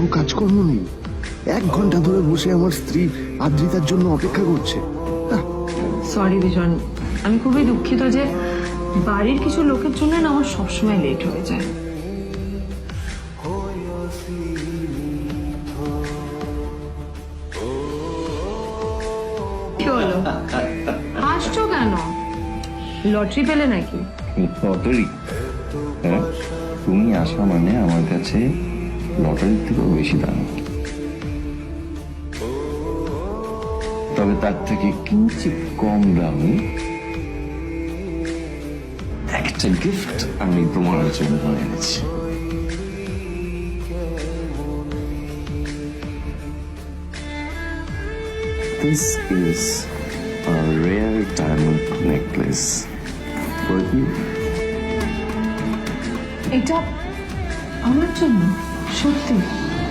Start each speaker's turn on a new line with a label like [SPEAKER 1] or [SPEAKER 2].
[SPEAKER 1] কোনো কাজকর্ম নেই, 1 ঘন্টা ধরে বসে আমার স্ত্রী আদ্রিতার জন্য অপেক্ষা করছে।
[SPEAKER 2] সরি বিজন, আমি খুবই দুঃখিত যে বাড়ির কিছু লোকের জন্য না আমার সবসময় লেট হয়ে যায়। কি হলো, হাসছো কেন? লটারি পেলে নাকি?
[SPEAKER 3] লটারি? হ্যাঁ, তুমি আসা মানে আমার কাছে লটারির থেকেও বেশি দাম। তবে তার থেকে কিঞ্চিত কম দামি একটা গিফট আমি তোমার জন্য এনেছি। This is a rare diamond necklace for you.
[SPEAKER 2] এটা আমার জন্য? সত্যি?